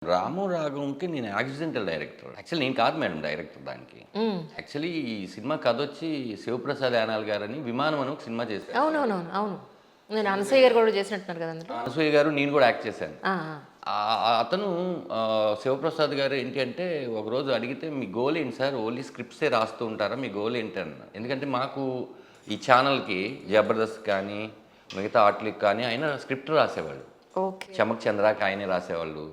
రాము రాఘవంకి నేను accidental director. Actually నేను కాదు మేడం డైరెక్టర్ దానికి. యాక్చువల్లీ ఈ సినిమా కథ వచ్చి శివప్రసాద్ యానాల్ గారని విమానం అని ఒక సినిమా చేశారు. అవునవునవును అవును. నేను అనసూయ గారు కూడా చేసినట్టున్నారు కదా అందులో. అనసూయ గారు నేను కూడా యాక్ట్ చేశాను. ఆ, అతను శివప్రసాద్ గారు ఏంటి అంటే ఒకరోజు అడిగితే మీ గోల్ ఏంటి సార్, ఓన్లీ స్క్రిప్ట్సే రాస్తూ ఉంటారా, మీ గోల్ ఏంటి అన్న. ఎందుకంటే మాకు ఈ ఛానల్కి జబర్దస్త్ కానీ మిగతా ఆర్ట్లకి కానీ ఆయన స్క్రిప్ట్ రాసేవాళ్ళు. ఓకే. చమక్ చంద్రాకి ఆయనే రాసేవాళ్ళు,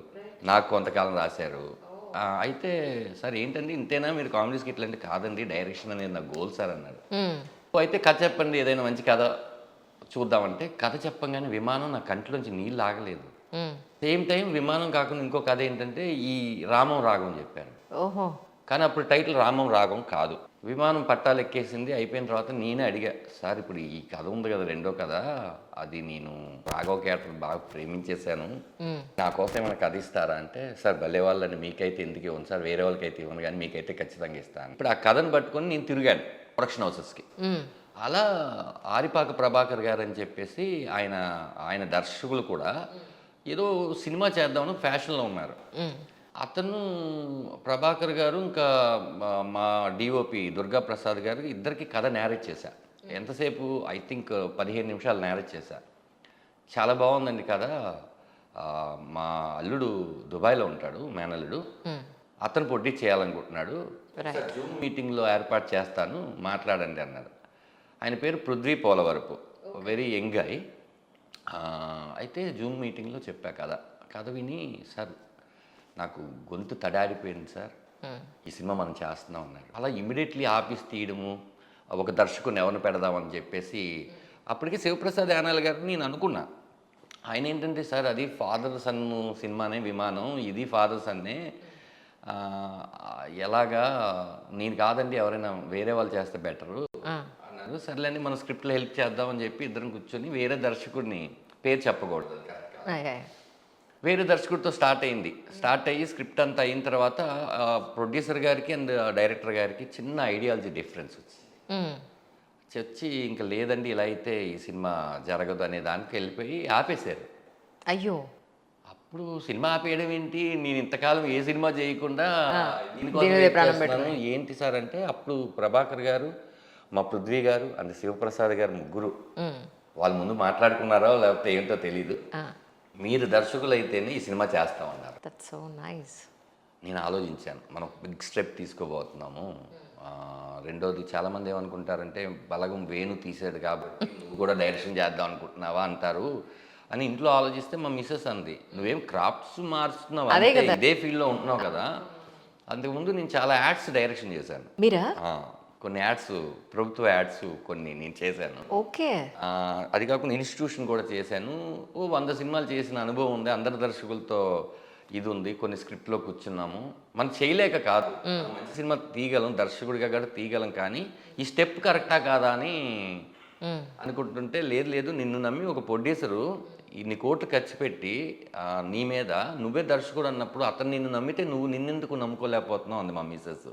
నాకు కొంతకాలం రాశారు. అయితే సార్ ఏంటండి ఇంతేనా మీరు కామెడీస్కి ఇట్లా అంటే, కాదండి డైరెక్షన్ అనేది నా గోల్ సార్ అన్నారు. అయితే కథ చెప్పండి ఏదైనా మంచి కథ చూద్దామంటే, కథ చెప్పంగానే విమానం నా కంట్లోంచి నీళ్ళు ఆగలేదు. సేమ్ టైం విమానం కాకుండా ఇంకో కథ ఏంటంటే ఈ రామం రాగం చెప్పాను. ఓహో. కానీ అప్పుడు టైటిల్ రామం రాగం కాదు. విమానం పట్టాలు ఎక్కేసింది, అయిపోయిన తర్వాత నేనే అడిగా, సార్ ఇప్పుడు ఈ కథ ఉంది కదా రెండో కథ, అది నేను రాఘవ క్యారెక్టర్ బాగా ప్రేమించేశాను, నా కోసం ఏమైనా కథ ఇస్తారా అంటే, సార్ భలే వాళ్ళని మీకైతే ఎందుకు ఇవ్వను సార్, వేరే వాళ్ళకైతే ఇవ్వను కానీ మీకైతే ఖచ్చితంగా ఇస్తాను. ఇప్పుడు ఆ కథను పట్టుకొని నేను తిరిగాను ప్రొడక్షన్ హౌసెస్కి. అలా ఆరిపాక ప్రభాకర్ గారు అని చెప్పేసి ఆయన దర్శకులు కూడా ఏదో సినిమా చేద్దామని ఫ్యాషన్లో ఉన్నారు. అతను ప్రభాకర్ గారు ఇంకా మా డిఓపి దుర్గా ప్రసాద్ గారు ఇద్దరికి కథ నేరేట్ చేశా. ఎంతసేపు ఐ థింక్ 15 నిమిషాలు నేరేట్ చేశా. చాలా బాగుందండి కథ. మా అల్లుడు దుబాయ్లో ఉంటాడు, మేనల్లుడు, అతను పొట్టి చేయాలనుకుంటున్నాడు, జూమ్ మీటింగ్లో ఏర్పాటు చేస్తాను మాట్లాడండి అన్నారు. ఆయన పేరు Prithvi Polavarapu, very young guy. అయితే జూమ్ మీటింగ్లో చెప్పా కథ విని, సార్ నాకు గొంతు తడారిపోయింది సార్, ఈ సినిమా మనం చేస్తున్నాం అన్నారు. అలా ఇమీడియట్లీ ఆఫీస్ తీయడము, ఒక దర్శకుని ఎవరిని పెడదామని చెప్పేసి అప్పటికే శివప్రసాద్ యానాల్ గారు నేను అనుకున్నా. ఆయన ఏంటంటే, సార్ అది ఫాదర్ సన్ సినిమానే విమానం, ఇది ఫాదర్ సన్నే, ఎలాగా నేను కాదండి ఎవరైనా వేరే వాళ్ళు చేస్తే బెటరు అన్నారు. సర్లేండి మనం స్క్రిప్ట్లో హెల్ప్ చేద్దామని చెప్పి ఇద్దరం కూర్చొని వేరే దర్శకుడిని, పేరు చెప్పకూడదు, వేరే దర్శకుడితో స్టార్ట్ అయ్యి స్క్రిప్ట్ అంతా అయిన తర్వాత ప్రొడ్యూసర్ గారికి అండ్ డైరెక్టర్ గారికి చిన్న ఐడియాలజీ డిఫరెన్స్ వచ్చి ఇంకా లేదండి ఇలా అయితే ఈ సినిమా జరగదు అనే దానికి వెళ్ళిపోయి ఆపేశారు. అయ్యో. అప్పుడు సినిమా ఆపేయడం ఏంటి, నేను ఇంతకాలం ఏ సినిమా చేయకుండా ఏంటి సార్ అంటే, అప్పుడు ప్రభాకర్ గారు, మా పృథ్వీ గారు అండ్ శివప్రసాద్ గారు ముగ్గురు వాళ్ళ ముందు మాట్లాడుకున్నారో లేకపోతే ఏంటో తెలీదు, మీరు దర్శకులు అయితేనే ఈ సినిమా చేస్తామన్నారు. నేను ఆలోచించాను, మనం బిగ్ స్టెప్ తీసుకోబోతున్నాము. రెండోది చాలామంది ఏమనుకుంటారంటే, బలగం వేణు తీసాడు కాబట్టి నువ్వు కూడా డైరెక్షన్ చేద్దాం అనుకుంటున్నావా అంటారు అని ఇంట్లో ఆలోచిస్తే మా మిస్సెస్ అంది, నువ్వేం క్రాఫ్ట్స్ మార్చుతున్నావు, ఇదే ఫీల్డ్లో ఉంటున్నావు కదా. అంతకుముందు నేను చాలా యాడ్స్ డైరెక్షన్ చేశాను. కొన్ని యాడ్స్, ప్రభుత్వ యాడ్స్ కొన్ని నేను చేశాను. ఓకే. అది కాకుండా ఇన్స్టిట్యూషన్ కూడా చేశాను. 100 సినిమాలు చేసిన అనుభవం ఉంది, అందరి దర్శకులతో ఇది ఉంది, కొన్ని స్క్రిప్ట్లో కూర్చున్నాము. మనం చేయలేక కాదు, మంచి సినిమా తీయగలం, దర్శకుడిగా కూడా తీయగలం, కానీ ఈ స్టెప్ కరెక్టా కాదా అని అనుకుంటుంటే, లేదు నిన్ను నమ్మి ఒక ప్రొడ్యూసరు ఇన్ని కోట్లు ఖర్చు పెట్టి నీ మీద, నువ్వే దర్శకుడు అన్నప్పుడు అతను నిన్ను నమ్మితే నువ్వు నిన్నెందుకు నమ్ముకోలేకపోతున్నావు అంది మా మిస్సెస్.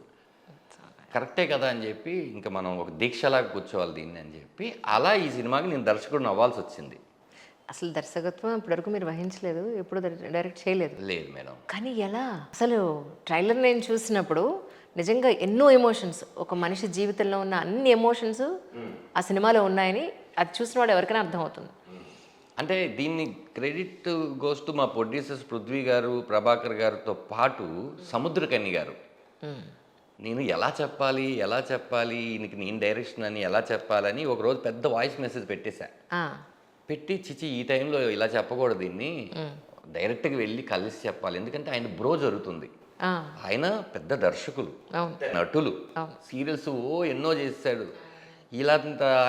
కరెక్టే కదా అని చెప్పి ఇంకా మనం ఒక దీక్షలాగా కూర్చోవాలి దీన్ని అని చెప్పి అలా ఈ సినిమాకి నేను దర్శకుడిని అవ్వాల్సి వచ్చింది. అసలు దర్శకత్వం ఇప్పటివరకు మీరు వహించలేదు, ఎప్పుడు డైరెక్ట్ చేయలేదు? లేదు మేడం. కానీ ఎలా అసలు ట్రైలర్ నేను చూసినప్పుడు నిజంగా ఎన్నో ఎమోషన్స్, ఒక మనిషి జీవితంలో ఉన్న అన్ని ఎమోషన్స్ ఆ సినిమాలో ఉన్నాయని అది చూసిన వాడు ఎవరికైనా అర్థమవుతుంది. అంటే దీన్ని క్రెడిట్ గోస్ టు మా ప్రొడ్యూసర్స్ పృథ్వీ గారు, ప్రభాకర్ గారితో పాటు సముద్రకన్య గారు. నేను ఎలా చెప్పాలి ఈయనకి నేను డైరెక్షన్ అని ఎలా చెప్పాలని ఒకరోజు పెద్ద వాయిస్ మెసేజ్ పెట్టేశా. పెట్టి చిచి ఈ టైంలో ఇలా చెప్పకూడదు, దీన్ని డైరెక్ట్గా వెళ్ళి కలిసి చెప్పాలి, ఎందుకంటే ఆయన బ్రో జరుగుతుంది, ఆయన పెద్ద దర్శకులు, నటులు, సీరియల్స్ ఎన్నో చేశాడు. ఇలా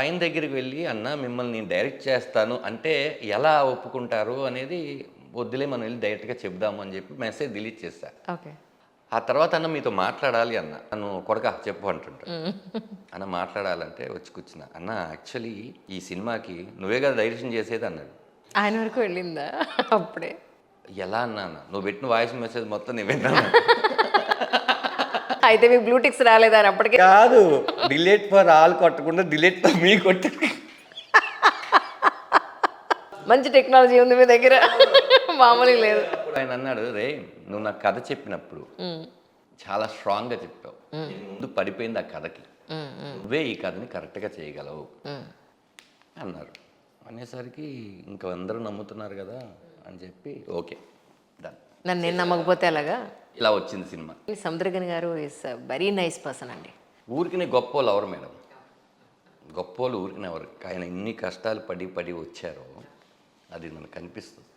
ఆయన దగ్గరికి వెళ్ళి అన్న మిమ్మల్ని నేను డైరెక్ట్ చేస్తాను అంటే ఎలా ఒప్పుకుంటారు అనేది వద్దులే మనం వెళ్ళి డైరెక్ట్గా చెప్దాము అని చెప్పి మెసేజ్ డిలీట్ చేశా. ఆ తర్వాత అన్న మీతో మాట్లాడాలి అన్న, నన్ను కొడక చెప్పు అంటుంటా. అన్న మాట్లాడాలంటే వచ్చి కూర్చున్నా, అన్న యాక్చువల్లీ ఈ సినిమాకి నువ్వే కదా డైరెక్షన్ చేసేది అన్నాడు. ఆయన వరకు వెళ్ళిందా అప్పుడే? ఎలా అన్నా, నువ్వు పెట్టిన వాయిస్ మెసేజ్ మొత్తం నేను విన్నాను. అయితే మీకు బ్లూటిక్స్ రాలేదా అప్పటికే? కాదు, డిలీట్ ఫర్ ఆల్ కొట్టకుండా డిలీట్ ఫర్ మీ కొట్టు. మంచి టెక్నాలజీ ఉంది మీ దగ్గర, మామూలుగా లేదు. ఆయన అన్నాడు, రే నువ్వు నాకు కథ చెప్పినప్పుడు చాలా స్ట్రాంగ్గా చెప్పావు. నేను ముందు పడిపోయింది ఆ కథకి, నువ్వే ఈ కథని కరెక్ట్గా చేయగలవు అన్నారు. అనేసరికి ఇంకా అందరూ నమ్ముతున్నారు కదా అని చెప్పి ఓకే డన్. నన్ను నేను నమ్మకపోతే అలాగా. ఇలా వచ్చింది సినిమా. సముద్రగని గారు ఇస్ వెరీ నైస్ పర్సన్ అండి. ఊరికి గొప్పోళ్ళు ఎవరు మేడం? గొప్పోళ్ళు ఊరికి ఎవరు? ఆయన ఇన్ని కష్టాలు పడి వచ్చారో అది మనకు కనిపిస్తుంది.